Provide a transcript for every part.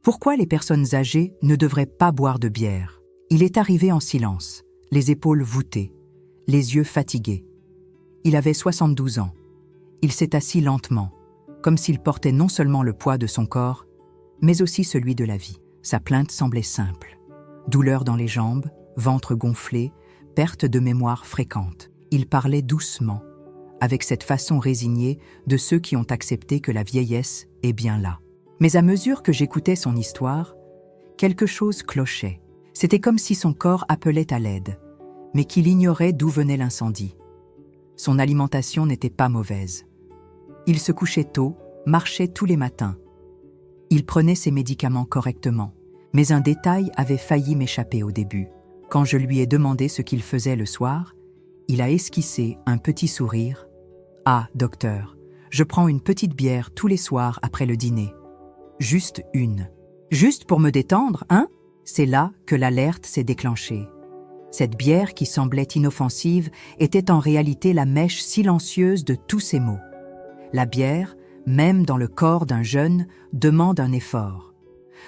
Pourquoi les personnes âgées ne devraient pas boire de bière? Il est arrivé en silence, les épaules voûtées, les yeux fatigués. Il avait 72 ans. Il s'est assis lentement, comme s'il portait non seulement le poids de son corps, mais aussi celui de la vie. Sa plainte semblait simple. Douleur dans les jambes, ventre gonflé, perte de mémoire fréquente. Il parlait doucement, avec cette façon résignée de ceux qui ont accepté que la vieillesse est bien là. Mais à mesure que j'écoutais son histoire, quelque chose clochait. C'était comme si son corps appelait à l'aide, mais qu'il ignorait d'où venait l'incendie. Son alimentation n'était pas mauvaise. Il se couchait tôt, marchait tous les matins. Il prenait ses médicaments correctement. Mais un détail avait failli m'échapper au début. Quand je lui ai demandé ce qu'il faisait le soir, il a esquissé un petit sourire. « Ah, docteur, je prends une petite bière tous les soirs après le dîner. Juste une. Juste pour me détendre, hein ?» C'est là que l'alerte s'est déclenchée. Cette bière qui semblait inoffensive était en réalité la mèche silencieuse de tous ces maux. La bière, même dans le corps d'un jeune, demande un effort.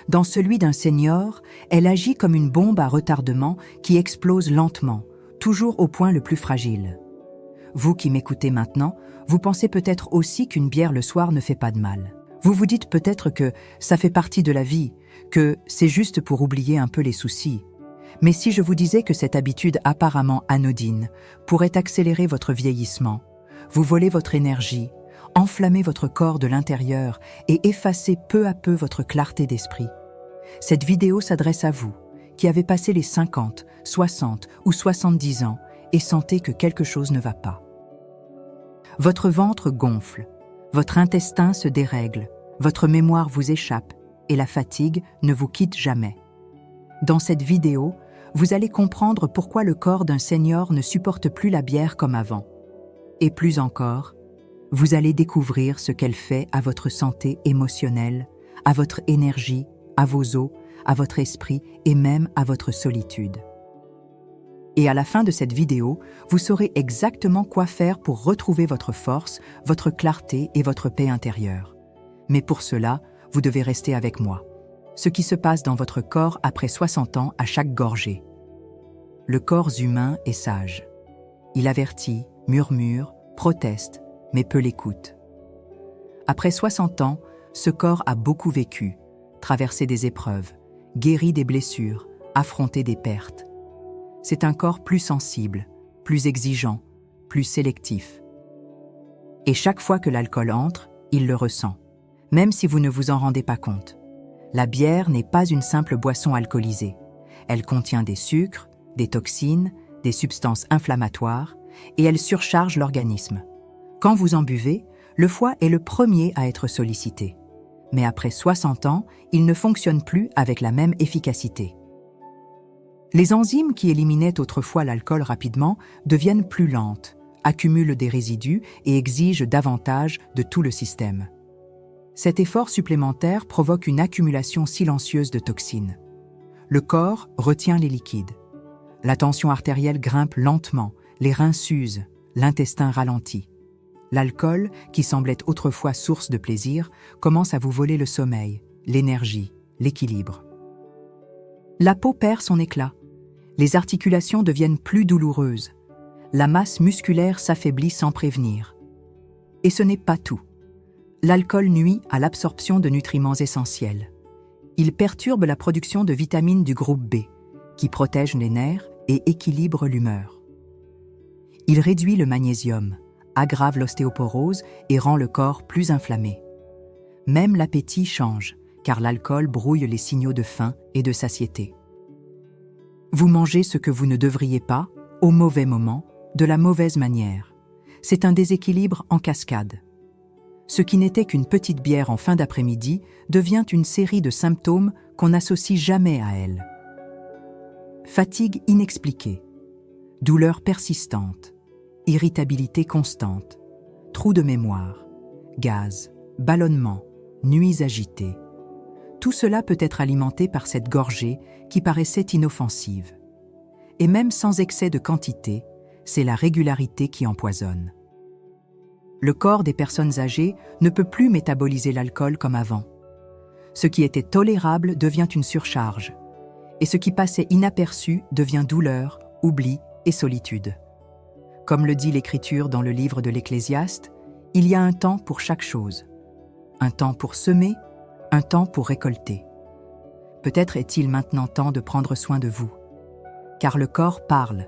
Dans celui d'un senior, elle agit comme une bombe à retardement qui explose lentement, toujours au point le plus fragile. Vous qui m'écoutez maintenant, vous pensez peut-être aussi qu'une bière le soir ne fait pas de mal. Vous vous dites peut-être que ça fait partie de la vie, que c'est juste pour oublier un peu les soucis. Mais si je vous disais que cette habitude apparemment anodine pourrait accélérer votre vieillissement, vous voler votre énergie, enflammer votre corps de l'intérieur et effacer peu à peu votre clarté d'esprit. Cette vidéo s'adresse à vous, qui avez passé les 50, 60 ou 70 ans et sentez que quelque chose ne va pas. Votre ventre gonfle, votre intestin se dérègle, votre mémoire vous échappe et la fatigue ne vous quitte jamais. Dans cette vidéo, vous allez comprendre pourquoi le corps d'un senior ne supporte plus la bière comme avant. Et plus encore, vous allez découvrir ce qu'elle fait à votre santé émotionnelle, à votre énergie, à vos os, à votre esprit et même à votre solitude. Et à la fin de cette vidéo, vous saurez exactement quoi faire pour retrouver votre force, votre clarté et votre paix intérieure. Mais pour cela, vous devez rester avec moi. Ce qui se passe dans votre corps après 60 ans à chaque gorgée. Le corps humain est sage. Il avertit, murmure, proteste, mais peu l'écoute. Après 60 ans, ce corps a beaucoup vécu, traversé des épreuves, guéri des blessures, affronté des pertes. C'est un corps plus sensible, plus exigeant, plus sélectif. Et chaque fois que l'alcool entre, il le ressent, même si vous ne vous en rendez pas compte. La bière n'est pas une simple boisson alcoolisée. Elle contient des sucres, des toxines, des substances inflammatoires, et elle surcharge l'organisme. Quand vous en buvez, le foie est le premier à être sollicité. Mais après 60 ans, il ne fonctionne plus avec la même efficacité. Les enzymes qui éliminaient autrefois l'alcool rapidement deviennent plus lentes, accumulent des résidus et exigent davantage de tout le système. Cet effort supplémentaire provoque une accumulation silencieuse de toxines. Le corps retient les liquides. La tension artérielle grimpe lentement, les reins s'usent, l'intestin ralentit. L'alcool, qui semblait autrefois source de plaisir, commence à vous voler le sommeil, l'énergie, l'équilibre. La peau perd son éclat. Les articulations deviennent plus douloureuses. La masse musculaire s'affaiblit sans prévenir. Et ce n'est pas tout. L'alcool nuit à l'absorption de nutriments essentiels. Il perturbe la production de vitamines du groupe B, qui protègent les nerfs et équilibrent l'humeur. Il réduit le magnésium, aggrave l'ostéoporose et rend le corps plus inflammé. Même l'appétit change, car l'alcool brouille les signaux de faim et de satiété. Vous mangez ce que vous ne devriez pas, au mauvais moment, de la mauvaise manière. C'est un déséquilibre en cascade. Ce qui n'était qu'une petite bière en fin d'après-midi devient une série de symptômes qu'on n'associe jamais à elle. Fatigue inexpliquée, douleur persistante, irritabilité constante, trou de mémoire, gaz, ballonnement, nuits agitées. Tout cela peut être alimenté par cette gorgée qui paraissait inoffensive. Et même sans excès de quantité, c'est la régularité qui empoisonne. Le corps des personnes âgées ne peut plus métaboliser l'alcool comme avant. Ce qui était tolérable devient une surcharge, et ce qui passait inaperçu devient douleur, oubli et solitude. Comme le dit l'Écriture dans le livre de l'Ecclésiaste, il y a un temps pour chaque chose. Un temps pour semer, un temps pour récolter. Peut-être est-il maintenant temps de prendre soin de vous. Car le corps parle,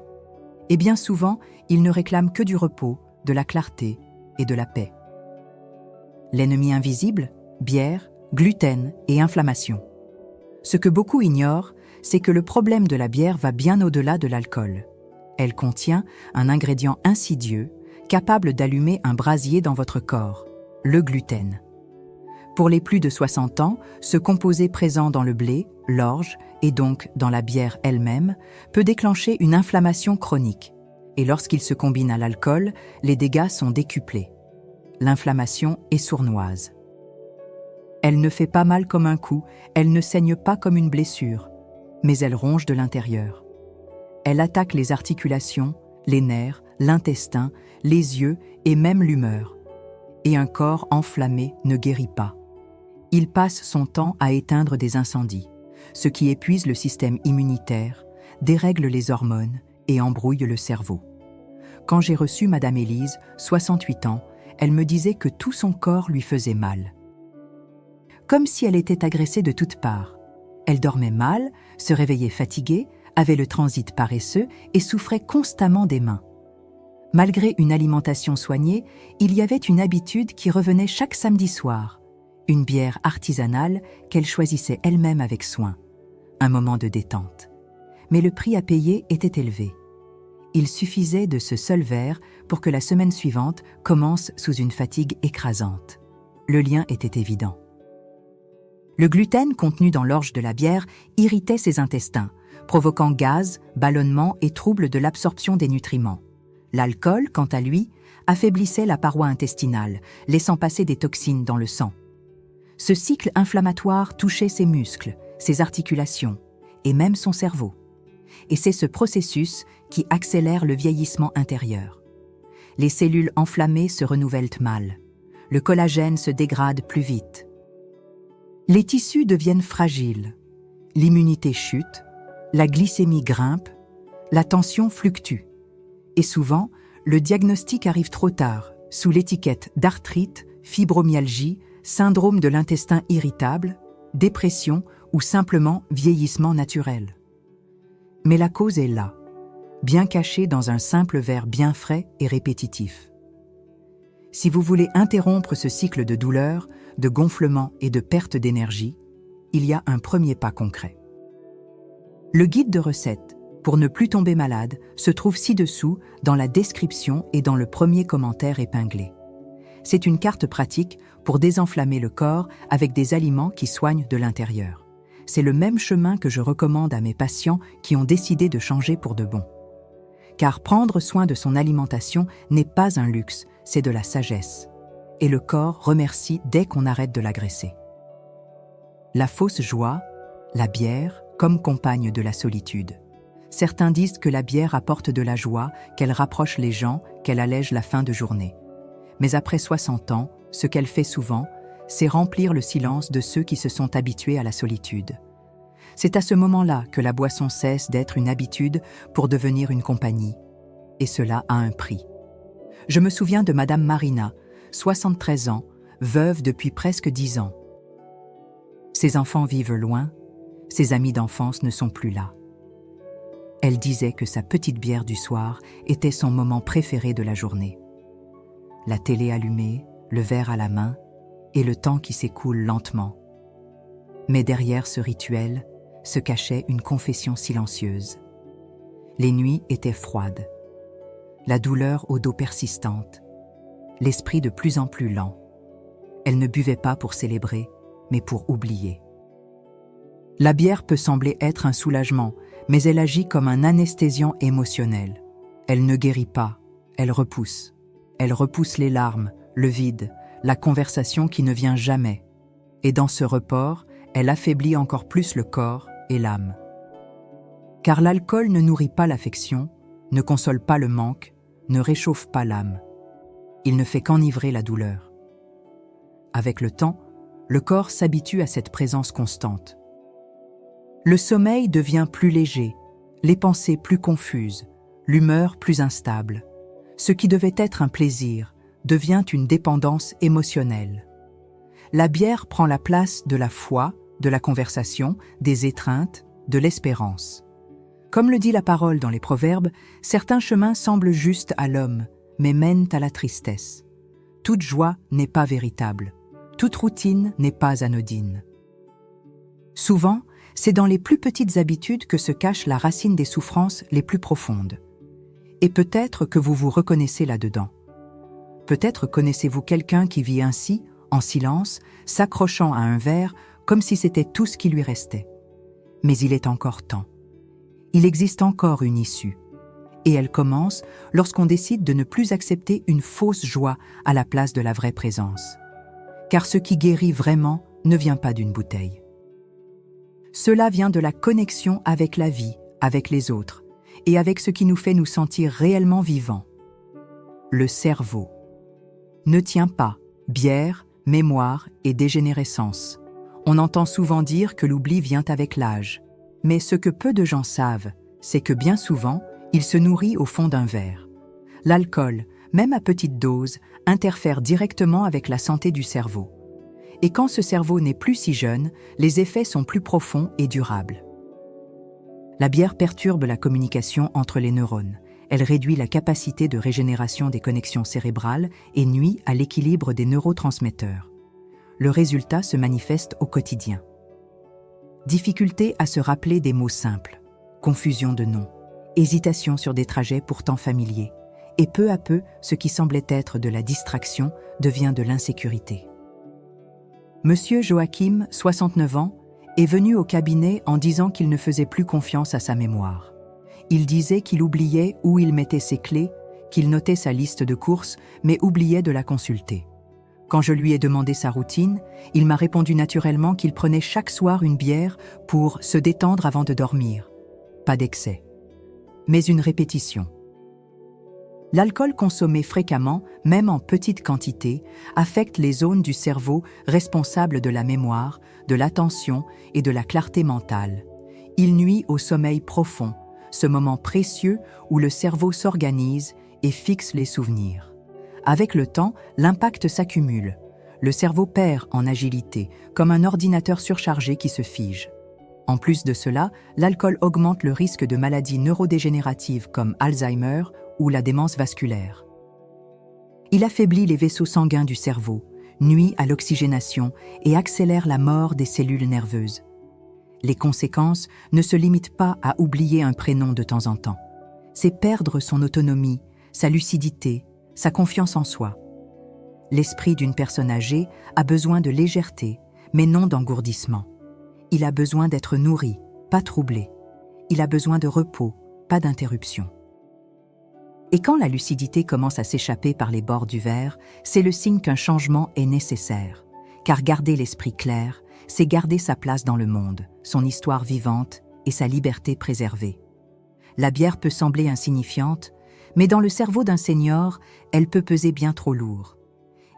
et bien souvent, il ne réclame que du repos, de la clarté et de la paix. L'ennemi invisible, bière, gluten et inflammation. Ce que beaucoup ignorent, c'est que le problème de la bière va bien au-delà de l'alcool. Elle contient un ingrédient insidieux, capable d'allumer un brasier dans votre corps, le gluten. Pour les plus de 60 ans, ce composé présent dans le blé, l'orge et donc dans la bière elle-même peut déclencher une inflammation chronique. Et lorsqu'il se combine à l'alcool, les dégâts sont décuplés. L'inflammation est sournoise. Elle ne fait pas mal comme un coup, elle ne saigne pas comme une blessure, mais elle ronge de l'intérieur. Elle attaque les articulations, les nerfs, l'intestin, les yeux et même l'humeur. Et un corps enflammé ne guérit pas. Il passe son temps à éteindre des incendies, ce qui épuise le système immunitaire, dérègle les hormones et embrouille le cerveau. Quand j'ai reçu Madame Élise, 68 ans, elle me disait que tout son corps lui faisait mal. Comme si elle était agressée de toutes parts. Elle dormait mal, se réveillait fatiguée, avait le transit paresseux et souffrait constamment des mains. Malgré une alimentation soignée, il y avait une habitude qui revenait chaque samedi soir, une bière artisanale qu'elle choisissait elle-même avec soin, un moment de détente. Mais le prix à payer était élevé. Il suffisait de ce seul verre pour que la semaine suivante commence sous une fatigue écrasante. Le lien était évident. Le gluten contenu dans l'orge de la bière irritait ses intestins, provoquant gaz, ballonnement et troubles de l'absorption des nutriments. L'alcool, quant à lui, affaiblissait la paroi intestinale, laissant passer des toxines dans le sang. Ce cycle inflammatoire touchait ses muscles, ses articulations et même son cerveau. Et c'est ce processus qui accélère le vieillissement intérieur. Les cellules enflammées se renouvellent mal. Le collagène se dégrade plus vite. Les tissus deviennent fragiles. L'immunité chute, la glycémie grimpe, la tension fluctue. Et souvent, le diagnostic arrive trop tard, sous l'étiquette d'arthrite, fibromyalgie, syndrome de l'intestin irritable, dépression ou simplement vieillissement naturel. Mais la cause est là, bien cachée dans un simple verre bien frais et répétitif. Si vous voulez interrompre ce cycle de douleur, de gonflement et de perte d'énergie, il y a un premier pas concret. Le guide de recettes, pour ne plus tomber malade, se trouve ci-dessous dans la description et dans le premier commentaire épinglé. C'est une carte pratique pour désenflammer le corps avec des aliments qui soignent de l'intérieur. C'est le même chemin que je recommande à mes patients qui ont décidé de changer pour de bon. Car prendre soin de son alimentation n'est pas un luxe, c'est de la sagesse. Et le corps remercie dès qu'on arrête de l'agresser. La fausse joie, la bière, comme compagne de la solitude. Certains disent que la bière apporte de la joie, qu'elle rapproche les gens, qu'elle allège la fin de journée. Mais après 60 ans, ce qu'elle fait souvent, c'est remplir le silence de ceux qui se sont habitués à la solitude. C'est à ce moment-là que la boisson cesse d'être une habitude pour devenir une compagnie. Et cela a un prix. Je me souviens de Madame Marina, 73 ans, veuve depuis presque 10 ans. Ses enfants vivent loin, ses amis d'enfance ne sont plus là. Elle disait que sa petite bière du soir était son moment préféré de la journée. La télé allumée, le verre à la main, et le temps qui s'écoule lentement. Mais derrière ce rituel se cachait une confession silencieuse. Les nuits étaient froides, la douleur au dos persistante, l'esprit de plus en plus lent. Elle ne buvait pas pour célébrer, mais pour oublier. La bière peut sembler être un soulagement, mais elle agit comme un anesthésiant émotionnel. Elle ne guérit pas, elle repousse. Elle repousse les larmes, le vide, la conversation qui ne vient jamais. Et dans ce report, elle affaiblit encore plus le corps et l'âme. Car l'alcool ne nourrit pas l'affection, ne console pas le manque, ne réchauffe pas l'âme. Il ne fait qu'enivrer la douleur. Avec le temps, Le corps s'habitue à cette présence constante. Le sommeil devient plus léger, les pensées plus confuses, l'humeur plus instable. Ce qui devait être un plaisir devient une dépendance émotionnelle. La bière prend la place de la foi, de la conversation, des étreintes, de l'espérance. Comme le dit la parole dans les Proverbes, certains chemins semblent justes à l'homme, mais mènent à la tristesse. Toute joie n'est pas véritable. Toute routine n'est pas anodine. Souvent, c'est dans les plus petites habitudes que se cache la racine des souffrances les plus profondes. Et peut-être que vous vous reconnaissez là-dedans. Peut-être connaissez-vous quelqu'un qui vit ainsi, en silence, s'accrochant à un verre, comme si c'était tout ce qui lui restait. Mais il est encore temps. Il existe encore une issue. Et elle commence lorsqu'on décide de ne plus accepter une fausse joie à la place de la vraie présence. Car ce qui guérit vraiment ne vient pas d'une bouteille. Cela vient de la connexion avec la vie, avec les autres, et avec ce qui nous fait nous sentir réellement vivants. Le cerveau ne tient pas bière, mémoire et dégénérescence. On entend souvent dire que l'oubli vient avec l'âge. Mais ce que peu de gens savent, c'est que bien souvent, il se nourrit au fond d'un verre. L'alcool, même à petite dose, interfère directement avec la santé du cerveau. Et quand ce cerveau n'est plus si jeune, les effets sont plus profonds et durables. La bière perturbe la communication entre les neurones. Elle réduit la capacité de régénération des connexions cérébrales et nuit à l'équilibre des neurotransmetteurs. Le résultat se manifeste au quotidien. Difficulté à se rappeler des mots simples, confusion de noms, hésitation sur des trajets pourtant familiers, et peu à peu, ce qui semblait être de la distraction devient de l'insécurité. Monsieur Joachim, 69 ans, est venu au cabinet en disant qu'il ne faisait plus confiance à sa mémoire. Il disait qu'il oubliait où il mettait ses clés, qu'il notait sa liste de courses, mais oubliait de la consulter. Quand je lui ai demandé sa routine, il m'a répondu naturellement qu'il prenait chaque soir une bière pour se détendre avant de dormir. Pas d'excès, mais une répétition. L'alcool consommé fréquemment, même en petite quantité, affecte les zones du cerveau responsables de la mémoire, de l'attention et de la clarté mentale. Il nuit au sommeil profond, ce moment précieux où le cerveau s'organise et fixe les souvenirs. Avec le temps, l'impact s'accumule. Le cerveau perd en agilité, comme un ordinateur surchargé qui se fige. En plus de cela, l'alcool augmente le risque de maladies neurodégénératives comme Alzheimer ou la démence vasculaire. Il affaiblit les vaisseaux sanguins du cerveau, nuit à l'oxygénation et accélère la mort des cellules nerveuses. Les conséquences ne se limitent pas à oublier un prénom de temps en temps. C'est perdre son autonomie, sa lucidité, sa confiance en soi. L'esprit d'une personne âgée a besoin de légèreté, mais non d'engourdissement. Il a besoin d'être nourri, pas troublé. Il a besoin de repos, pas d'interruption. Et quand la lucidité commence à s'échapper par les bords du verre, c'est le signe qu'un changement est nécessaire. Car garder l'esprit clair, c'est garder sa place dans le monde, son histoire vivante et sa liberté préservée. La bière peut sembler insignifiante, mais dans le cerveau d'un senior, elle peut peser bien trop lourd.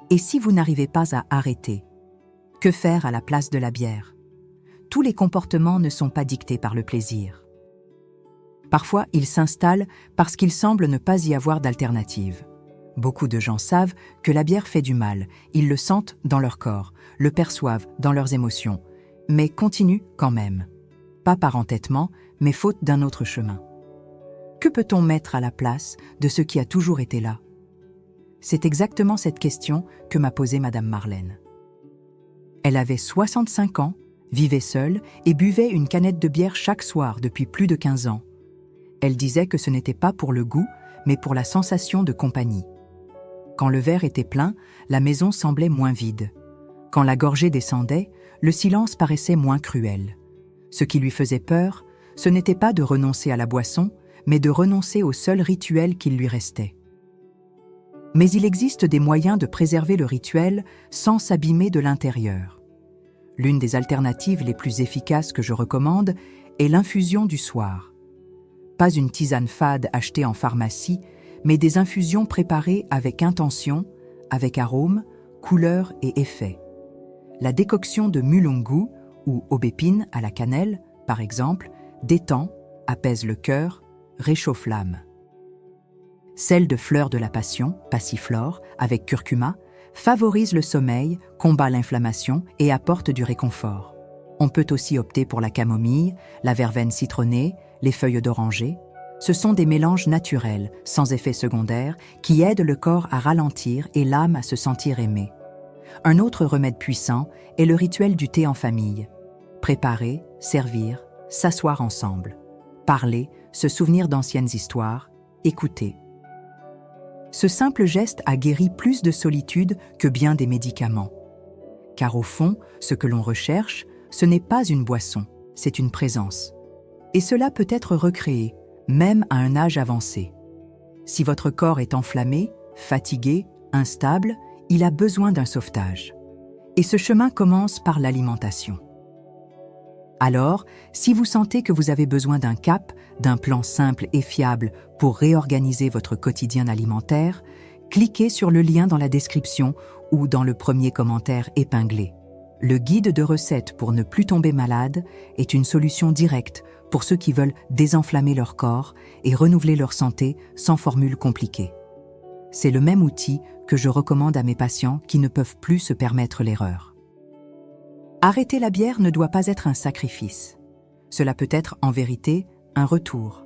Et si vous n'arrivez pas à arrêter, que faire à la place de la bière? Tous les comportements ne sont pas dictés par le plaisir. Parfois, ils s'installent parce qu'il semble ne pas y avoir d'alternative. Beaucoup de gens savent que la bière fait du mal, ils le sentent dans leur corps, le perçoivent dans leurs émotions, mais continuent quand même. Pas par entêtement, mais faute d'un autre chemin. Que peut-on mettre à la place de ce qui a toujours été là? C'est exactement cette question que m'a posée Madame Marlène. Elle avait 65 ans, vivait seule et buvait une canette de bière chaque soir depuis plus de 15 ans. Elle disait que ce n'était pas pour le goût, mais pour la sensation de compagnie. Quand le verre était plein, la maison semblait moins vide. Quand la gorgée descendait, le silence paraissait moins cruel. Ce qui lui faisait peur, ce n'était pas de renoncer à la boisson, mais de renoncer au seul rituel qu'il lui restait. Mais il existe des moyens de préserver le rituel sans s'abîmer de l'intérieur. L'une des alternatives les plus efficaces que je recommande est l'infusion du soir. Pas une tisane fade achetée en pharmacie, mais des infusions préparées avec intention, avec arôme, couleur et effet. La décoction de mulungu ou aubépine à la cannelle, par exemple, détend, apaise le cœur, réchauffe l'âme. Celle de fleur de la passion, passiflore, avec curcuma, favorise le sommeil, combat l'inflammation et apporte du réconfort. On peut aussi opter pour la camomille, la verveine citronnée, les feuilles d'oranger. Ce sont des mélanges naturels, sans effet secondaire, qui aident le corps à ralentir et l'âme à se sentir aimée. Un autre remède puissant est le rituel du thé en famille. Préparer, servir, s'asseoir ensemble. Parler, se souvenir d'anciennes histoires, écouter. Ce simple geste a guéri plus de solitude que bien des médicaments. Car au fond, ce que l'on recherche, ce n'est pas une boisson, c'est une présence. Et cela peut être recréé, même à un âge avancé. Si votre corps est enflammé, fatigué, instable, il a besoin d'un sauvetage. Et ce chemin commence par l'alimentation. Alors, si vous sentez que vous avez besoin d'un cap, d'un plan simple et fiable pour réorganiser votre quotidien alimentaire, cliquez sur le lien dans la description ou dans le premier commentaire épinglé. Le guide de recettes pour ne plus tomber malade est une solution directe pour ceux qui veulent désenflammer leur corps et renouveler leur santé sans formule compliquée. C'est le même outil que je recommande à mes patients qui ne peuvent plus se permettre l'erreur. Arrêter la bière ne doit pas être un sacrifice. Cela peut être en vérité un retour.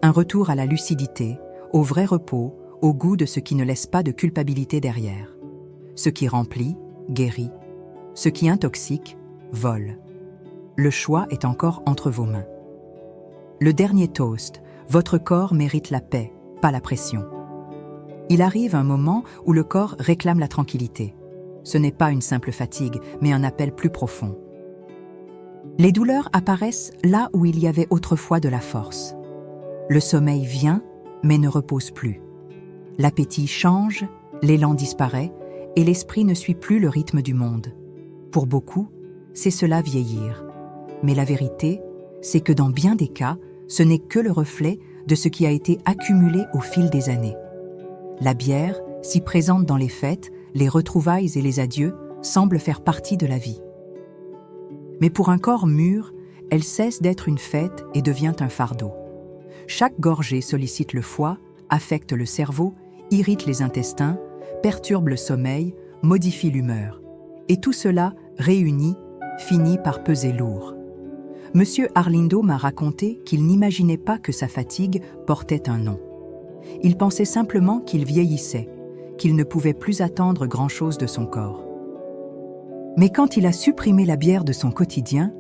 Un retour à la lucidité, au vrai repos, au goût de ce qui ne laisse pas de culpabilité derrière. Ce qui remplit, guérit. Ce qui intoxique, vole. Le choix est encore entre vos mains. Le dernier toast, votre corps mérite la paix, pas la pression. Il arrive un moment où le corps réclame la tranquillité. Ce n'est pas une simple fatigue, mais un appel plus profond. Les douleurs apparaissent là où il y avait autrefois de la force. Le sommeil vient, mais ne repose plus. L'appétit change, l'élan disparaît, et l'esprit ne suit plus le rythme du monde. Pour beaucoup, c'est cela vieillir. Mais la vérité, c'est que dans bien des cas, ce n'est que le reflet de ce qui a été accumulé au fil des années. La bière, si présente dans les fêtes, les retrouvailles et les adieux, semble faire partie de la vie. Mais pour un corps mûr, elle cesse d'être une fête et devient un fardeau. Chaque gorgée sollicite le foie, affecte le cerveau, irrite les intestins, perturbe le sommeil, modifie l'humeur. Et tout cela, réuni, finit par peser lourd. Monsieur Arlindo m'a raconté qu'il n'imaginait pas que sa fatigue portait un nom. Il pensait simplement qu'il vieillissait, qu'il ne pouvait plus attendre grand-chose de son corps. Mais quand il a supprimé la bière de son quotidien,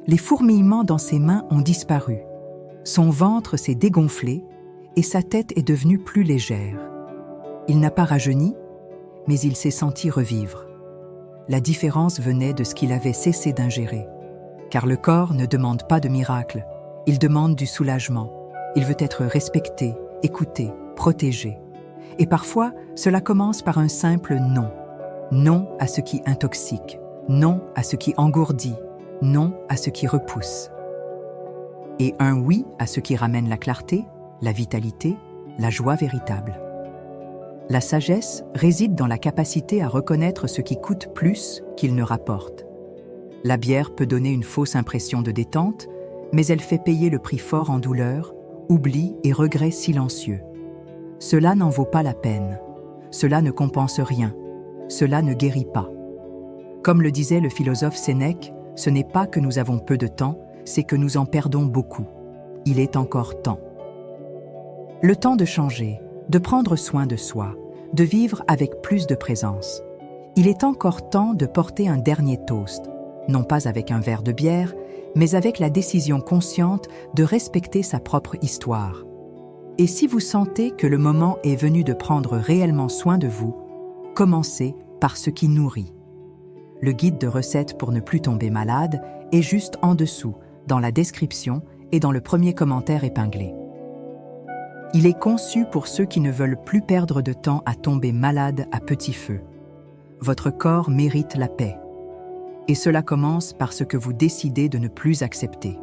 les fourmillements dans ses mains ont disparu. Son ventre s'est dégonflé et sa tête est devenue plus légère. Il n'a pas rajeuni, mais il s'est senti revivre. La différence venait de ce qu'il avait cessé d'ingérer. Car le corps ne demande pas de miracle, il demande du soulagement. Il veut être respecté, écouté, protégé. Et parfois, cela commence par un simple non. Non à ce qui intoxique, non à ce qui engourdit, non à ce qui repousse. Et un oui à ce qui ramène la clarté, la vitalité, la joie véritable. La sagesse réside dans la capacité à reconnaître ce qui coûte plus qu'il ne rapporte. La bière peut donner une fausse impression de détente, mais elle fait payer le prix fort en douleur, oubli et regret silencieux. Cela n'en vaut pas la peine. Cela ne compense rien. Cela ne guérit pas. Comme le disait le philosophe Sénèque, ce n'est pas que nous avons peu de temps, c'est que nous en perdons beaucoup. Il est encore temps. Le temps de changer, de prendre soin de soi, de vivre avec plus de présence. Il est encore temps de porter un dernier toast, non pas avec un verre de bière, mais avec la décision consciente de respecter sa propre histoire. Et si vous sentez que le moment est venu de prendre réellement soin de vous, commencez par ce qui nourrit. Le guide de recettes pour ne plus tomber malade est juste en dessous, dans la description et dans le premier commentaire épinglé. Il est conçu pour ceux qui ne veulent plus perdre de temps à tomber malade à petit feu. Votre corps mérite la paix. Et cela commence par ce que vous décidez de ne plus accepter.